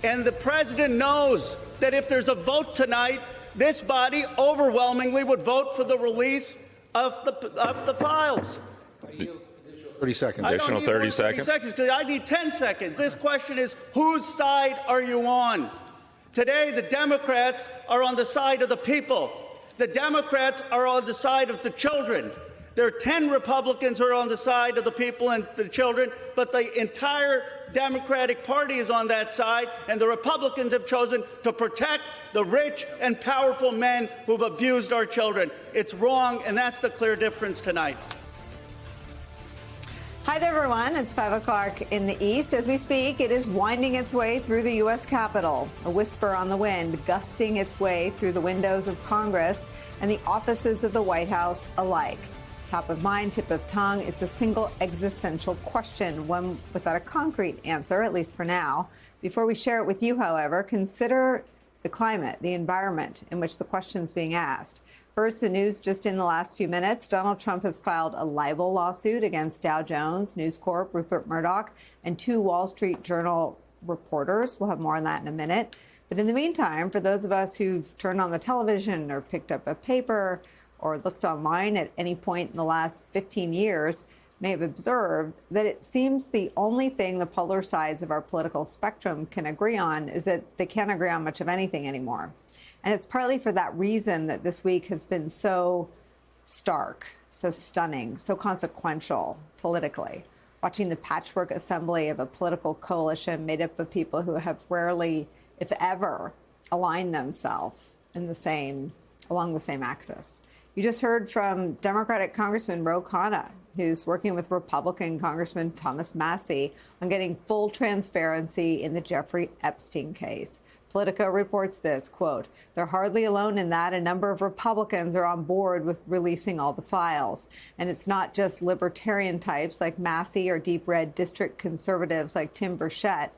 And the president knows that if there's a vote tonight, this body overwhelmingly would vote for the release of the files. 30 seconds. Additional 30 seconds. I need 10 seconds. This question is, whose side are you on? Today, the Democrats are on the side of the people. The Democrats are on the side of the children. There are 10 Republicans who are on the side of the people and the children, but the entire Democratic Party is on that side, and the Republicans have chosen to protect the rich and powerful men who've abused our children. It's wrong, and that's the clear difference tonight. Hi there, everyone. It's 5 o'clock in the East. As we speak, it is winding its way through the U.S. Capitol, a whisper on the wind, gusting its way through the windows of Congress and the offices of the White House alike. Top of mind, tip of tongue, it's a single existential question, one without a concrete answer, at least for now. Before we share it with you, however, consider the climate, the environment in which the question's being asked. First, the news just in the last few minutes. Donald Trump has filed a libel lawsuit against Dow Jones, News Corp, Rupert Murdoch, and 2 Wall Street Journal reporters. We'll have more on that in a minute. But in the meantime, for those of us who've turned on the television or picked up a paper or looked online at any point in the last 15 years, may have observed that it seems the only thing the polar sides of our political spectrum can agree on is that they can't agree on much of anything anymore. And it's partly for that reason that this week has been so stark, so stunning, so consequential politically. Watching the patchwork assembly of a political coalition made up of people who have rarely, if ever, aligned themselves along the same axis. You just heard from Democratic Congressman Ro Khanna, who's working with Republican Congressman Thomas Massie on getting full transparency in the Jeffrey Epstein case. Politico reports this, quote, "They're hardly alone in that. A number of Republicans are on board with releasing all the files. And it's not just libertarian types like Massie or deep red district conservatives like Tim Burchett,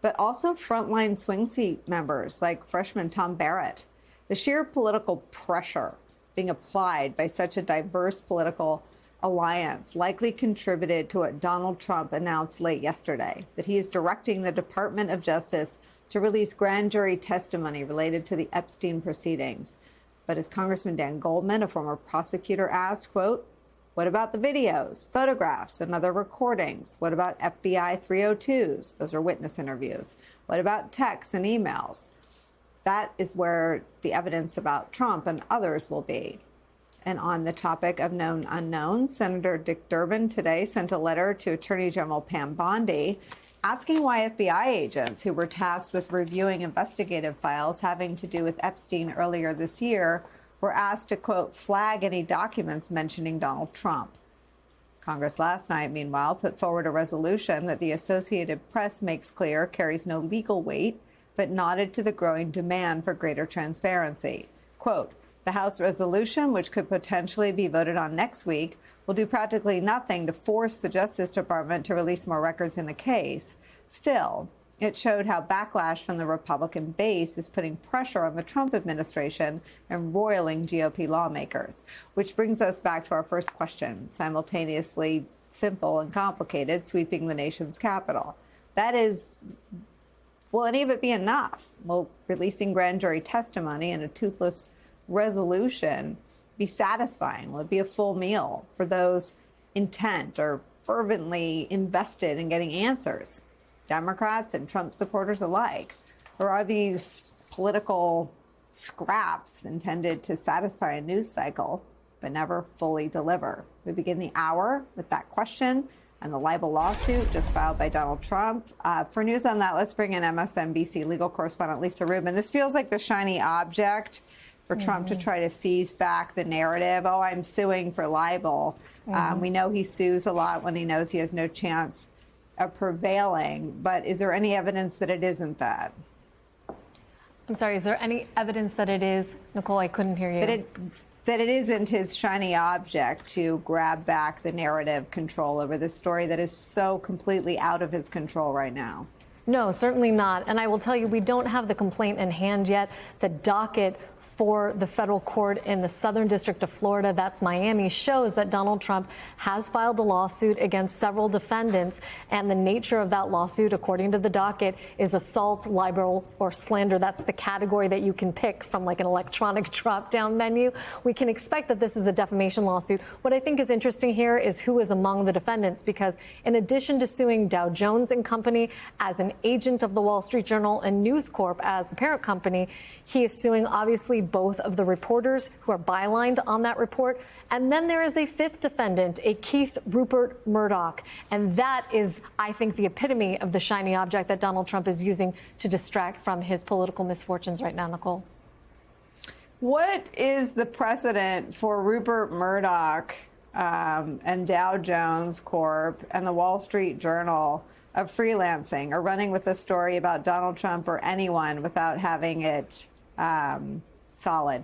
but also frontline swing seat members like freshman Tom Barrett. The sheer political pressure being applied by such a diverse political alliance likely contributed to what Donald Trump announced late yesterday, that he is directing the Department of Justice to release grand jury testimony related to the Epstein proceedings. But as Congressman Dan Goldman, a former prosecutor, asked, quote, what about the videos, photographs, and other recordings? What about FBI 302s? Those are witness interviews. What about texts and emails? That is where the evidence about Trump and others will be. And on the topic of known unknowns, Senator Dick Durbin today sent a letter to Attorney General Pam Bondi asking why FBI agents who were tasked with reviewing investigative files having to do with Epstein earlier this year were asked to, quote, flag any documents mentioning Donald Trump. Congress last night, meanwhile, put forward a resolution that the Associated Press makes clear carries no legal weight, but nodded to the growing demand for greater transparency. Quote, the House resolution, which could potentially be voted on next week, will do practically nothing to force the Justice Department to release more records in the case. Still, it showed how backlash from the Republican base is putting pressure on the Trump administration and roiling GOP lawmakers. Which brings us back to our first question, simultaneously simple and complicated, sweeping the nation's capital. That is, will any of it be enough? Will releasing grand jury testimony and a toothless resolution be satisfying? Will it be a full meal for those intent or fervently invested in getting answers, Democrats and Trump supporters alike? Or are these political scraps intended to satisfy a news cycle but never fully deliver? We begin the hour with that question and the libel lawsuit just filed by Donald Trump. For news on that, let's bring in MSNBC legal correspondent Lisa Rubin. This feels like the shiny object for Trump to try to seize back the narrative. Oh, I'm suing for libel. We know he sues a lot when he knows he has no chance of prevailing. But is there any evidence that it isn't that? I'm sorry, is there any evidence that it is? Nicole, I couldn't hear you. That it isn't his shiny object to grab back the narrative control over this story that is so completely out of his control right now. No, certainly not. And I will tell you, we don't have the complaint in hand yet. The docket for the federal court in the Southern District of Florida, that's Miami, shows that Donald Trump has filed a lawsuit against several defendants. And the nature of that lawsuit, according to the docket, is assault, libel, or slander. That's the category that you can pick from like an electronic drop-down menu. We can expect that this is a defamation lawsuit. What I think is interesting here is who is among the defendants, because in addition to suing Dow Jones and Company as an agent of the Wall Street Journal and News Corp as the parent company, he is suing obviously both of the reporters who are bylined on that report. And then there is a fifth defendant, a Keith Rupert Murdoch. And that is, I think, the epitome of the shiny object that Donald Trump is using to distract from his political misfortunes right now, Nicole. What is the precedent for Rupert Murdoch and Dow Jones Corp and the Wall Street Journal of freelancing or running with a story about Donald Trump or anyone without having it solid?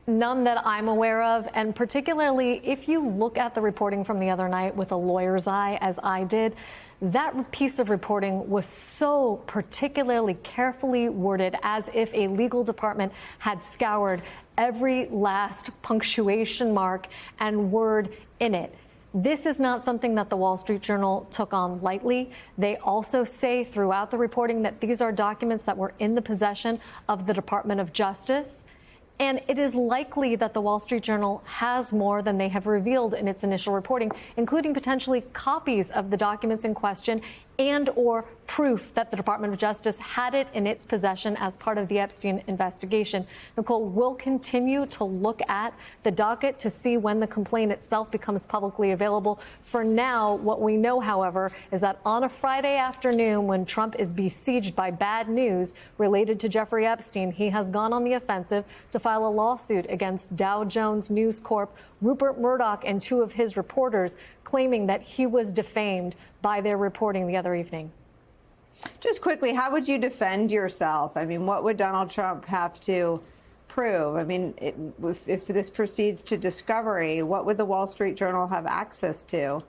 None that I'm aware of. And particularly if you look at the reporting from the other night with a lawyer's eye, as I did, that piece of reporting was so particularly carefully worded, as if a legal department had scoured every last punctuation mark and word in it. This is not something that the Wall Street Journal took on lightly. They also say throughout the reporting that these are documents that were in the possession of the Department of Justice. And it is likely that the Wall Street Journal has more than they have revealed in its initial reporting, including potentially copies of the documents in question and or proof that the Department of Justice had it in its possession as part of the Epstein investigation. Nicole, we'll continue to look at the docket to see when the complaint itself becomes publicly available. For now, what we know, however, is that on a Friday afternoon, when Trump is besieged by bad news related to Jeffrey Epstein, he has gone on the offensive to file a lawsuit against Dow Jones, News Corp, Rupert Murdoch, and two of his reporters, claiming that he was defamed by their reporting the other evening. Just quickly, how would you defend yourself? I mean, what would Donald Trump have to prove? I mean, if this proceeds to discovery, what would the Wall Street Journal have access to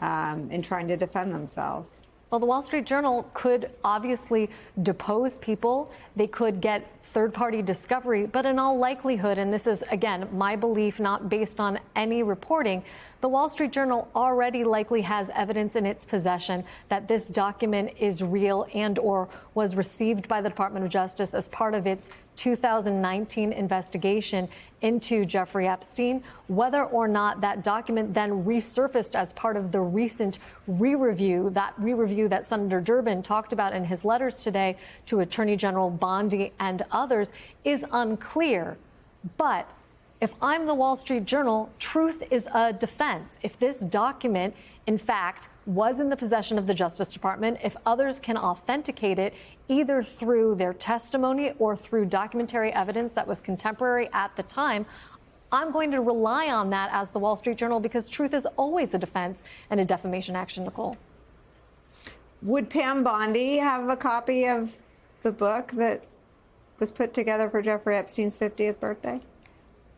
in trying to defend themselves? Well, the Wall Street Journal could obviously depose people. They could get third-party discovery, but in all likelihood, and this is, again, my belief, not based on any reporting, the Wall Street Journal already likely has evidence in its possession that this document is real and or was received by the Department of Justice as part of its 2019 investigation into Jeffrey Epstein. Whether or not that document then resurfaced as part of the recent re-review that Senator Durbin talked about in his letters today to Attorney General Bondi and others is unclear. But if I'm the Wall Street Journal, truth is a defense. If this document, in fact, was in the possession of the Justice Department, if others can authenticate it, either through their testimony or through documentary evidence that was contemporary at the time, I'm going to rely on that as the Wall Street Journal, because truth is always a defense and a defamation action, Nicole. Would Pam Bondi have a copy of the book that was put together for Jeffrey Epstein's 50th birthday?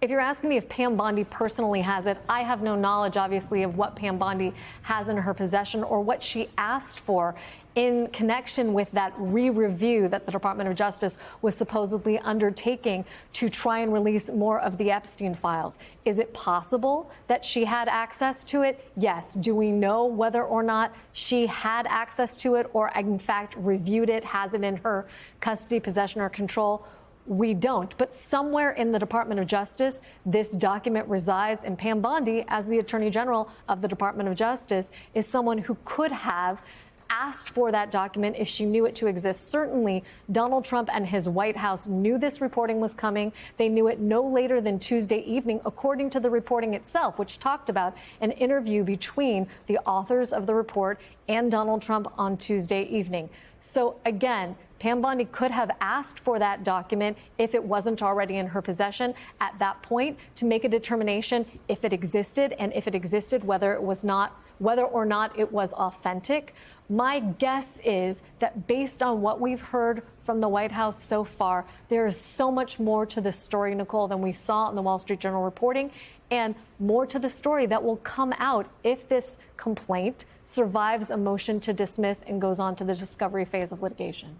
If you're asking me if Pam Bondi personally has it, I have no knowledge, obviously, of what Pam Bondi has in her possession or what she asked for in connection with that re-review that the Department of Justice was supposedly undertaking to try and release more of the Epstein files. Is it possible that she had access to it? Yes. Do we know whether or not she had access to it or, in fact, reviewed it, has it in her custody, possession, or control? We don't. But somewhere in the Department of Justice, this document resides, and Pam Bondi, as the Attorney General of the Department of Justice, is someone who could have asked for that document if she knew it to exist. Certainly, Donald Trump and his White House knew this reporting was coming. They knew it no later than Tuesday evening, according to the reporting itself, which talked about an interview between the authors of the report and Donald Trump on Tuesday evening. So again, Pam Bondi could have asked for that document if it wasn't already in her possession at that point to make a determination if it existed, and if it existed, whether or not it was authentic. My guess is that based on what we've heard from the White House so far, there is so much more to this story, Nicole, than we saw in the Wall Street Journal reporting, and more to the story that will come out if this complaint survives a motion to dismiss and goes on to the discovery phase of litigation.